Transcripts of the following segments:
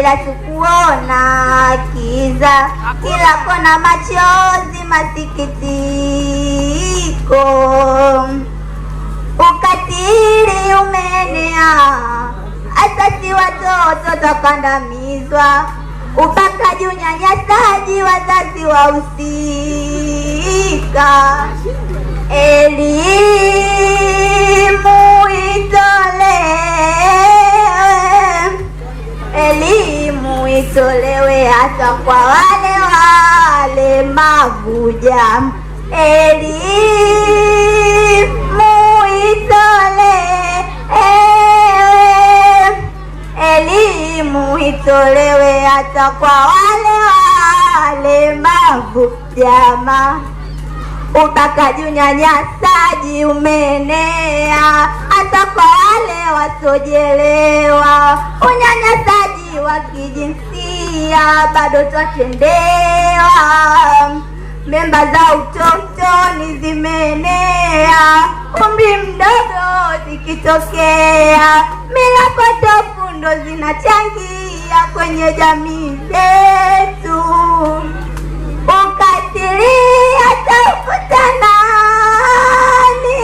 hatukuona kiza, kila kona machozi, masikitiko, ukatili umeenea, asasi watoto takandamizwa, ubakaji, unyanyasaji, wazazi wahusika. Elimu itolewe hata kwa wale walemavu. Elimu itolewe hata kwa wale walemavu jamaa. Ubakaji, unyanyasaji umeenea hata kwa wale wasojelewa. Unyanyasaji wa kijinsia bado twatendewa. Mimba za utotoni zimeenea, umri mdogo zikitokea. Mila potofu ndo zinachangia kwenye jamii zetu. Ukatili hatafuta nani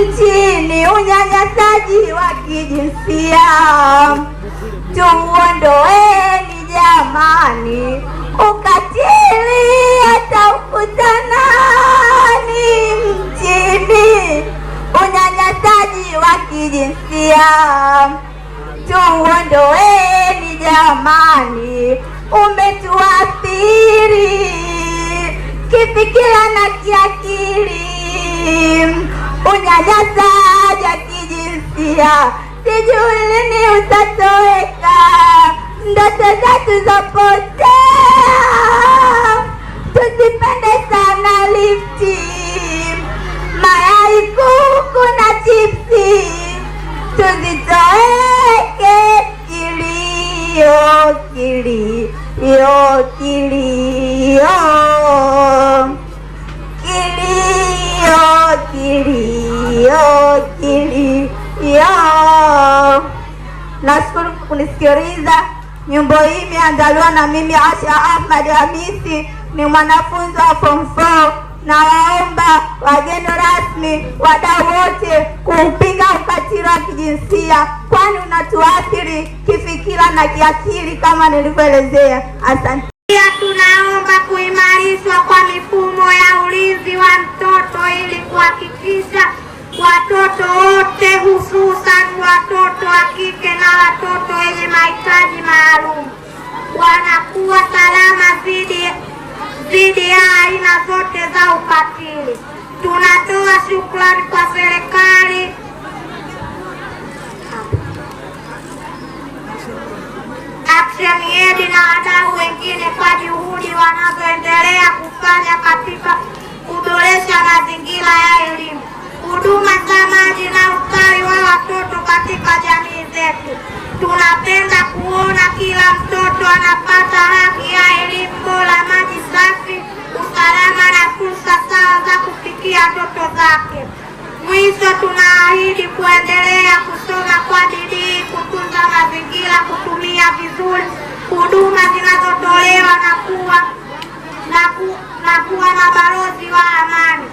nchini, unyanyasaji wa kijinsia tuondoeni jamani. Ukatili hatafuta nani nchini, unyanyasaji wa kijinsia tuondoeni jamani. Umetuathiri kifikira na kiakili, unyanyasaji wa kijinsia, sijui lini utatoweka. Ndoto zetu zapotea, tusipende sana lifti, mayai, kuku na chipsi, tuzitoweke. Nashukuru kunisikiliza. Nyimbo hii imeandaliwa na mimi Asha Ahmad Hamisi, ni mwanafunzi wa Form 4. Na waomba wageni rasmi, wadau wote kupinga ukatili wa kijinsia, kwani unatuathiri kifikira na kiakili kama nilivyoelezea. Asante. Pia tunaomba kuimarishwa kwa mifumo ya ulinzi wa mtoto ili kuhakikisha watoto wote, hususan watoto wa kike na watoto wenye mahitaji maalum, wanakuwa salama dhidi ya aina zote za ukatili. Tunatoa shukrani kwa serikali, Action Aid na wadau wengine kwa juhudi wanazoendelea kufanya katika kuboresha mazingira ya elimu, huduma za maji na ustawi wa watoto katika jamii zetu. Tunapenda kuona kila mtoto anapata haki ya elimu bora, maji safi, usalama na fursa sawa za kufikia ndoto zake. Mwisho, tunaahidi kuendelea kusoma kwa bidii, kutunza mazingira, kutumia vizuri huduma zinazotolewa na kuwa mabalozi wa amani,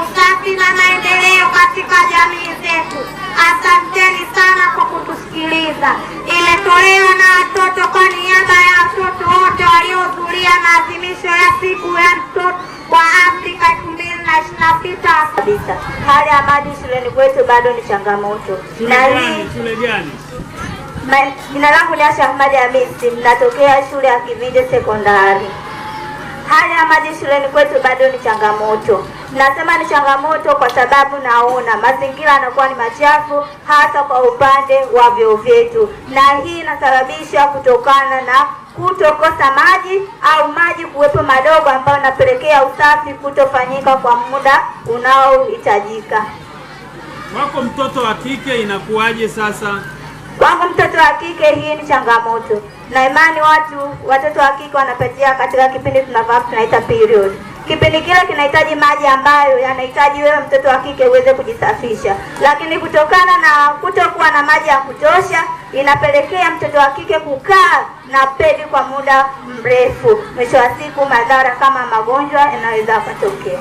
usafi na maendeleo katika jamii zetu. Asanteni sana kwa kutusikiliza. Imetolewa na watoto kwa niaba ya watoto wote waliohudhuria maadhimisho ya siku ya mtoto wa Afrika 2026. Kabisa. Hali ya maji shuleni kwetu bado ni changamoto. Na hii shule gani? Jina langu ni Asha Ahmad Hamisi, natokea shule ya Kivinde Sekondari. Hali ya maji shuleni kwetu bado ni changamoto. Nasema ni changamoto kwa sababu naona mazingira yanakuwa ni machafu, hasa kwa upande wa vyoo vyetu, na hii inasababisha kutokana na kutokosa maji au maji kuwepo madogo, ambayo inapelekea usafi kutofanyika kwa muda unaohitajika. Wako mtoto wa kike inakuwaje sasa? Kwangu mtoto wa kike hii ni changamoto, na imani watoto wa kike wanapitia katika kipindi tunaita period. Kipindi kile kinahitaji maji ambayo yanahitaji wewe mtoto wa kike uweze kujisafisha, lakini kutokana na kutokuwa na maji ya kutosha inapelekea mtoto wa kike kukaa na pedi kwa muda mrefu. Mwisho wa siku madhara kama magonjwa yanaweza kutokea.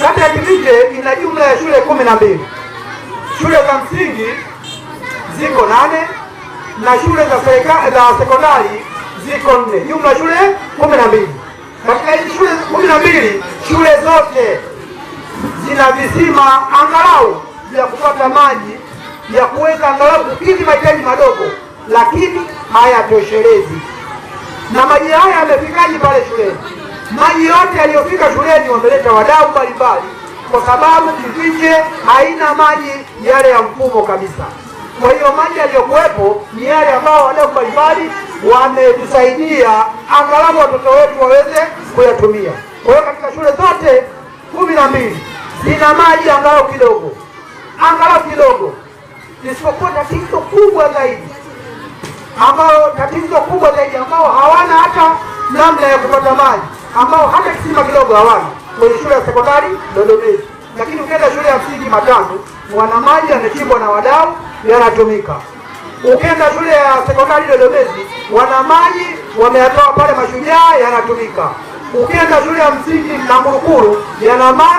Kata ya Kivinje ina jumla ya shule 12. Shule za msingi ziko 8 na shule za sekondari ziko 4. Jumla shule 12. Katika hizi shule 12, shule zote zina visima angalau vya kupata maji ya kuweza angalau kukidhi mahitaji madogo, lakini hayatoshelezi. Na maji haya yamefikaje pale shuleni? Maji yote yaliyofika shuleni wameleta wadau mbalimbali, kwa sababu Kivinje haina maji yale ya mfumo kabisa. Kwa hiyo maji yaliyokuwepo ni yale ambao wadau mbalimbali wametusaidia angalau watoto wetu waweze kuyatumia. Kwa hiyo katika shule zote 12 zina maji angalau kidogo, isipokuwa tatizo kubwa zaidi ambao hawana hata namna ya kupata maji, ambao hata kisima kidogo hawana, kwenye shule ya sekondari Dodomezi. Lakini ukienda shule ya msingi Matandu, wana maji yamechimbwa na wadau yanatumika. Ukienda shule ya sekondari Dodomezi, wana maji wameyatoa pale Mashujaa yanatumika. Ukienda shule ya msingi Namurukuru,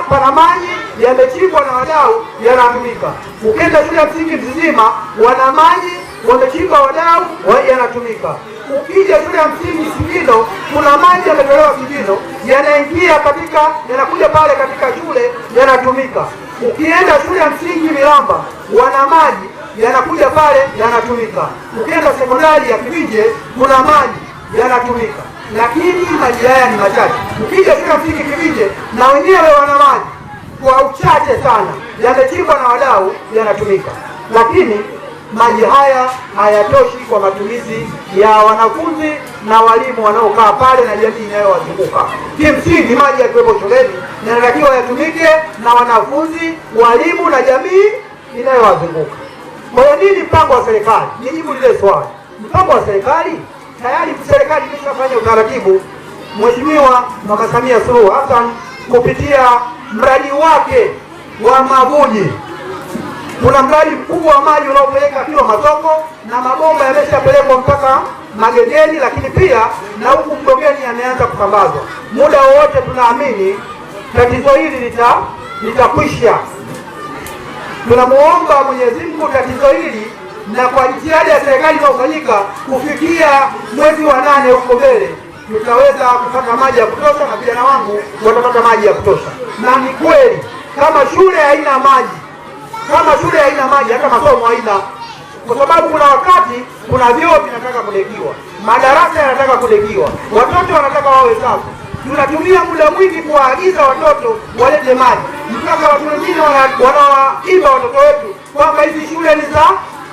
pana maji yamechimbwa na wadau yanatumika. Ukienda shule ya msingi Mzizima, wana maji wamechimba wadau yanatumika. Ukija shule ya msingi Sigino, kuna maji yametolewa Sigino yanakuja pale katika shule yanatumika. Ukienda shule ya msingi Milamba, wana maji yanakuja pale yanatumika. Ukienda sekondari ya Kivinje, kuna maji yanatumika, lakini maji haya ni machache. Ukija shule ya msingi Kivinje, na wenyewe wana maji kwa uchache sana, yamechimbwa na wadau yanatumika, lakini maji haya hayatoshi kwa matumizi ya wanafunzi na walimu wanaokaa pale na jamii inayowazunguka. Kimsingi maji yakiwepo shuleni yanatakiwa yatumike na wanafunzi, walimu na jamii inayowazunguka. Kwa hiyo nini mpango wa serikali? Nijibu lile swali. Mpango wa serikali, tayari serikali imeshafanya utaratibu. Mheshimiwa Mama Samia Suluhu Hassan kupitia mradi wake wa Mavuji, kuna mradi mkubwa wa maji unaopeleka kila masoko na mabomba yameshapelekwa mpaka Magengeni, lakini pia na huku Mgongeni yameanza kusambazwa. Muda wowote tunaamini tatizo hili litakwisha. Tunamuomba Mwenyezi Mungu tatizo hili, na kwa jitihada ya serikali inayofanyika kufikia mwezi wa 8 huko mbele tutaweza kupata maji ya kutosha na vijana wangu watapata maji ya kutosha. Na ni kweli kama shule haina maji hata masomo haina, kwa sababu kuna wakati kuna vyoo vinataka kudekiwa, madarasa yanataka kudekiwa, watoto wanataka wawe safi. Tunatumia muda mwingi kuwaagiza watoto walete maji, mpaka watu wengine wanawaimba watoto wetu kwamba hizi shule ni za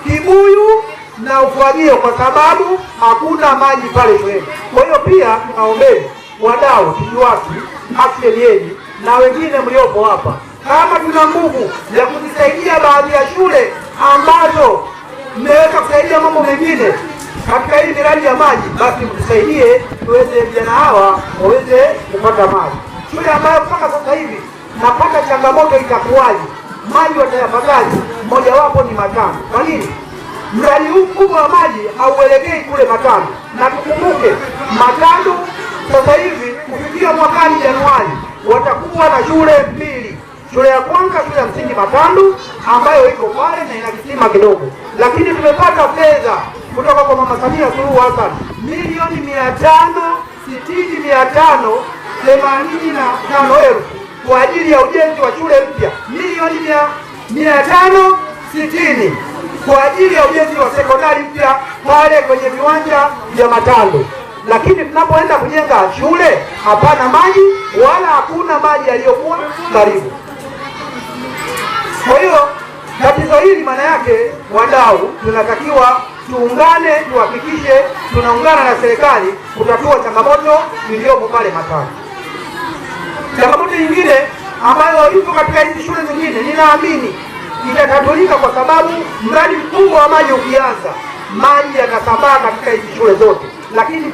kibuyu na ufagio, kwa sababu hakuna maji pale shuleni. Kwa hiyo pia tunaombeni wadau, TUWASI, ACTEN na wengine mliopo hapa, kama tuna nguvu ya kuzisaidia baadhi ya shule ambazo mmeweza kusaidia mambo mengine katika hii miradi ya maji, basi mtusaidie tuweze vijana hawa waweze kupata maji. Shule ambayo mpaka sasa hivi napata changamoto itakuwaje, maji watayapataje? Mojawapo ni Matandu. Kwa nini? Mradi huu mkubwa wa maji hauelekei kule Matandu, na tukumbuke Matandu sasa hivi kufikia mwakani Januari watakuwa na shule 2. Shule ya kwanza, shule ya msingi Matandu ambayo iko pale na ina kisima kidogo, lakini tumepata fedha kutoka kwa Mama Samia Suluhu Hassan milioni 585,085 kwa ajili ya ujenzi wa shule mpya, milioni 560 kwa ajili ya ujenzi wa sekondari mpya pale kwenye viwanja vya Matandu. Lakini tunapoenda kujenga shule hapana maji wala hakuna maji yaliyokuwa karibu. Kwa hiyo tatizo hili maana yake, wadau, tunatakiwa tuungane, tuhakikishe tunaungana na serikali kutatua changamoto iliyopo pale Matandu. Changamoto nyingine ambayo ipo katika hizi shule zingine, ninaamini itatatulika, kwa sababu mradi mkubwa wa maji ukianza, maji yatasambaa katika hizi shule zote, lakini